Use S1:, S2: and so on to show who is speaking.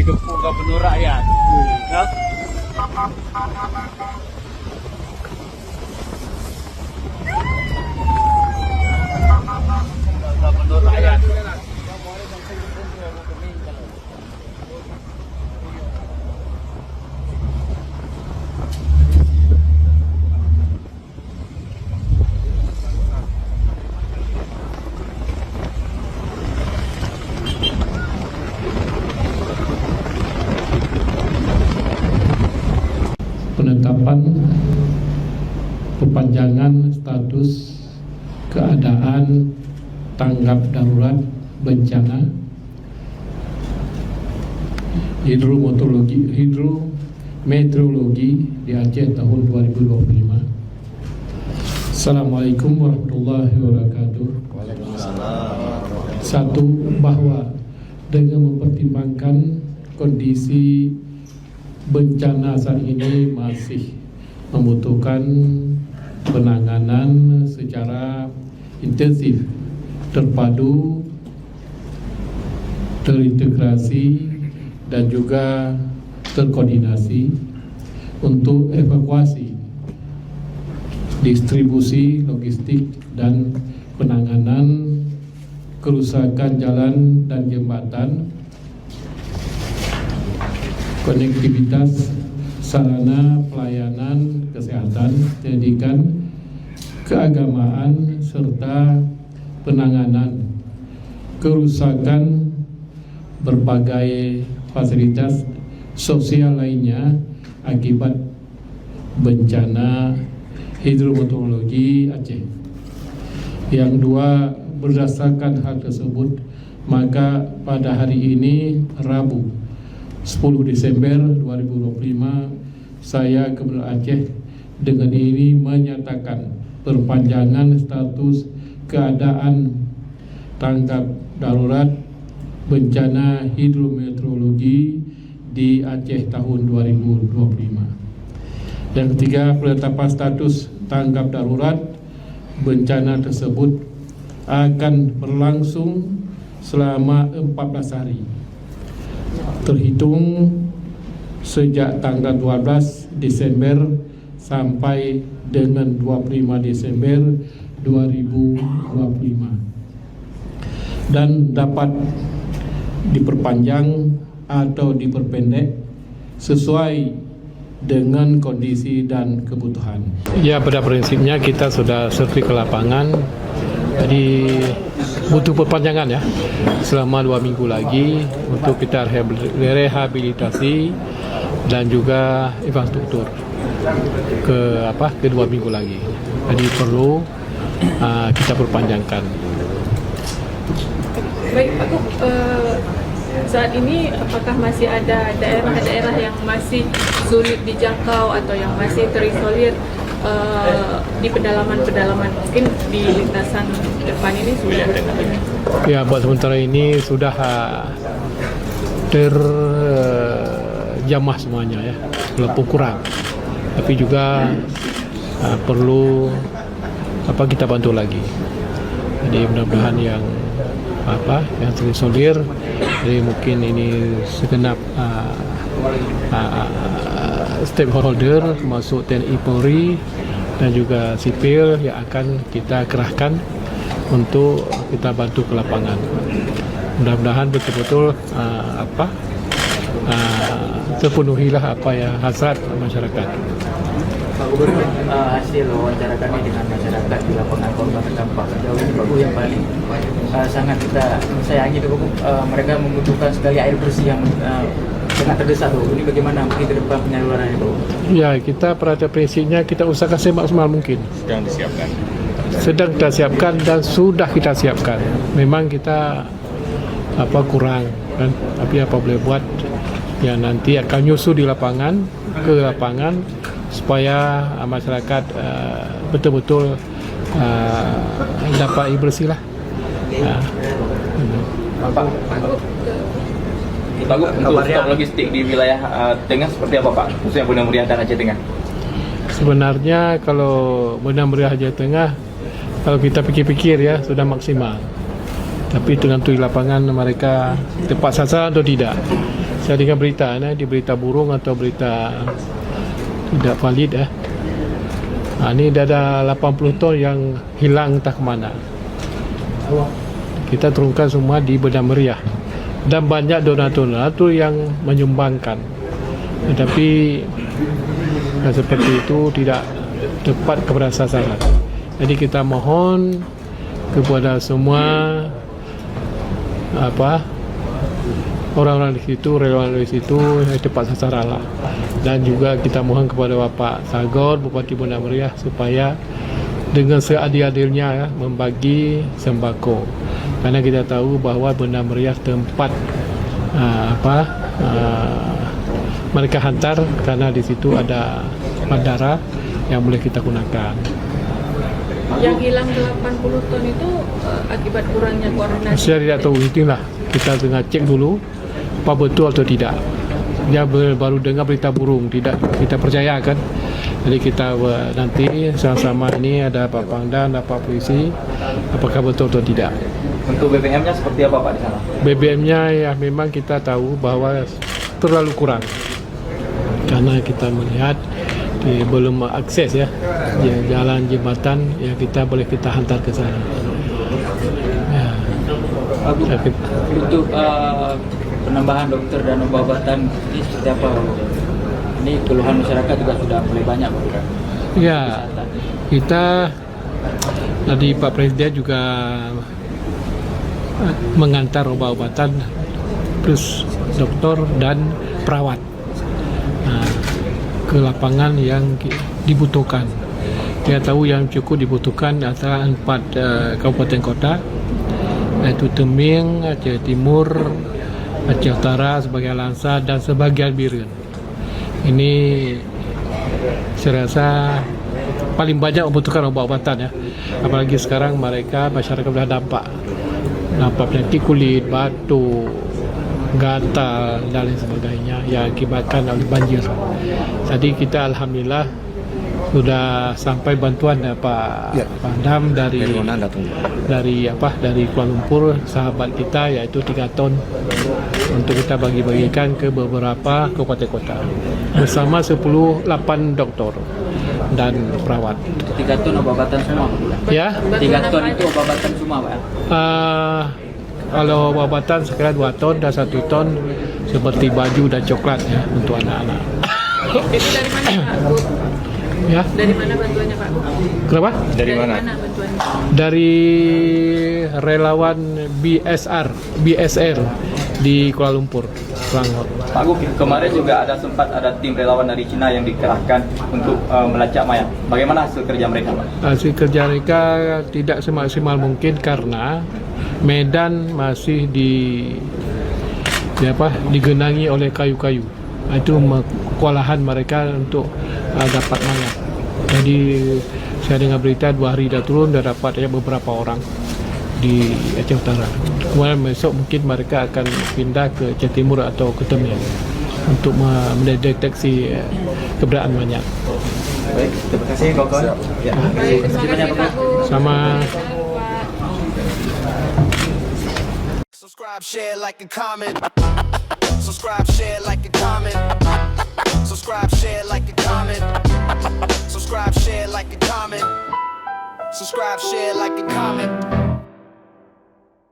S1: digempur gubernur rakyat. Ya. Gubernur rakyat.
S2: Penetapan perpanjangan status keadaan tanggap darurat bencana hidrometeorologi di Aceh tahun 2025. Assalamualaikum warahmatullahi wabarakatuh. Satu, bahwa dengan mempertimbangkan kondisi bencana saat ini masih membutuhkan penanganan secara intensif, terpadu, terintegrasi, dan juga terkoordinasi untuk evakuasi, distribusi logistik, dan penanganan kerusakan jalan dan jembatan, konektivitas, sarana pelayanan kesehatan, pendidikan, keagamaan, serta penanganan kerusakan berbagai fasilitas sosial lainnya akibat bencana hidrometeorologi Aceh. Yang dua, berdasarkan hal tersebut, maka pada hari ini Rabu 10 Desember 2025, saya Gubernur Aceh dengan ini menyatakan perpanjangan status keadaan tanggap darurat bencana hidrometeorologi di Aceh tahun 2025. Dan ketiga, penetapan status tanggap darurat bencana tersebut akan berlangsung selama 14 hari terhitung sejak tanggal 12 Desember sampai dengan 25 Desember 2025 dan dapat diperpanjang atau diperpendek sesuai dengan kondisi dan kebutuhan. Ya, pada prinsipnya kita sudah survei ke lapangan, jadi butuh perpanjangan ya selama 2 minggu lagi untuk kita rehabilitasi dan juga infrastruktur ke 2 minggu lagi. Jadi perlu kita perpanjangkan.
S3: Baik Pak Gub, saat ini apakah masih ada daerah-daerah yang masih sulit dijangkau atau yang masih terisolir di pedalaman-pedalaman, mungkin di lintasan depan ini sudah?
S2: Ya, buat sementara ini sudah terjamah semuanya ya, walaupun kurang, tapi juga perlu kita bantu lagi. Jadi mudah-mudahan yang terisolir, jadi mungkin ini segenap stakeholder termasuk TNI Polri dan juga sipil yang akan kita kerahkan untuk kita bantu ke lapangan. Mudah-mudahan betul-betul terpenuhilah hasrat masyarakat.
S4: Pak Gubernur, hasil wawancara kami dengan masyarakat di lapangan korban terdampak sejauh ini Pak Gubernur yang paling sangat kita sayangi itu mereka membutuhkan sekali air bersih yang sangat terdesak tuh. Ini bagaimana mungkin ke depan penyaluran itu?
S2: Ya, kita pada prinsipnya kita usahakan semaksimal mungkin. Sedang kita siapkan dan sudah kita siapkan. Memang kita kurang kan, tapi apa boleh buat ya, nanti akan nyusu di lapangan, ke lapangan supaya masyarakat betul-betul dapat air bersih lah.
S1: Pak Gub, untuk stok logistik di wilayah Tengah seperti apa Pak? Khususnya Bendang Meriah dan Aceh Tengah.
S2: Sebenarnya kalau Bendang Meriah Aceh Tengah, kalau kita pikir-pikir ya sudah maksimal. Tapi tergantung di lapangan mereka tepat sasaran atau tidak. saya dengar berita di berita burung atau berita tidak valid ini ada 80 ton yang hilang entah kemana. Kita turunkan semua di Benda Meriah dan banyak donatur yang menyumbangkan, tetapi seperti itu tidak tepat kepada sasaran. Jadi kita mohon kepada semua orang-orang di situ, relawan di situ tepat sasaran lah. Dan juga kita mohon kepada Bapak Sagor, Bupati Benda Meriah, supaya dengan seadil-adilnya membagi sembako. Karena kita tahu bahwa Benda Meriah tempat mereka hantar, karena di situ ada bandara yang boleh kita gunakan.
S3: Yang hilang 80 ton itu akibat kurangnya koordinasi.
S2: Saya tidak tahu, itulah kita tengah cek dulu apa betul atau tidak. Dia baru dengar berita burung, tidak kita percayakan. Jadi kita nanti sama-sama ini ada Pak Pangdam, ada Pak Polisi, apakah betul atau tidak.
S1: Untuk BBM-nya seperti apa Pak di sana?
S2: BBM-nya ya memang kita tahu bahwa terlalu kurang, karena kita melihat belum akses jalan jembatan yang kita hantar ke sana.
S4: Untuk penambahan dokter dan obat-obatan ini seperti apa? Ini keluhan masyarakat juga sudah mulai banyak, Pak.
S2: Ya, kita tadi Pak Presiden juga mengantar obat-obatan plus dokter dan perawat ke lapangan yang dibutuhkan. Kita tahu yang cukup dibutuhkan antara 4 kabupaten kota, yaitu Teming, Aceh Timur, Aceh Utara, sebagian Langsa, dan sebagian Biren. Ini saya rasa paling banyak membutuhkan obat-obatan apalagi sekarang masyarakat sudah dampak penyakit kulit, batuk, gatal dan lain sebagainya yang akibatkan oleh banjir. Jadi kita alhamdulillah sudah sampai bantuan Pak Pangdam dari Kuala Lumpur, sahabat kita, yaitu 3 ton untuk kita bagi-bagikan ke beberapa kabupaten kota bersama 8 doktor dan perawat.
S4: 3 ton obat-obatan semua, Pak?
S2: Ya.
S4: 3 ton itu obat-obatan semua, Pak?
S2: Kalau obat-obatan sekarang 2 ton dan 1 ton seperti baju dan coklat untuk anak-anak.
S3: Itu dari mana Pak?
S2: Ya.
S3: Dari mana bantuannya Pak?
S2: Kenapa?
S3: Dari mana bantuannya?
S2: Dari relawan BSR di Kuala Lumpur, Selangor.
S1: Pak Gu, kemarin juga sempat ada tim relawan dari Cina yang dikerahkan untuk melacak mayat. Bagaimana hasil kerja mereka, Pak?
S2: Hasil kerja mereka tidak semaksimal mungkin karena medan masih digenangi oleh kayu-kayu. Itu kewalahan mereka untuk dapat mayat. Jadi saya dengar berita 2 hari dah turun, dah dapat beberapa orang di Aceh Utara. Kemudian besok mungkin mereka akan pindah ke Aceh Timur atau ke Teming untuk mendeteksi keberadaan mayat.
S1: Baik, terima kasih kawan-kawan. Ya.
S3: Baik, terima kasih Pak Gu.
S2: Sama.
S5: Subscribe, share, like, and comment. Subscribe, share, like, and comment. Subscribe, share, like, and comment. Subscribe, share, like, and comment. Subscribe, share, like, and comment.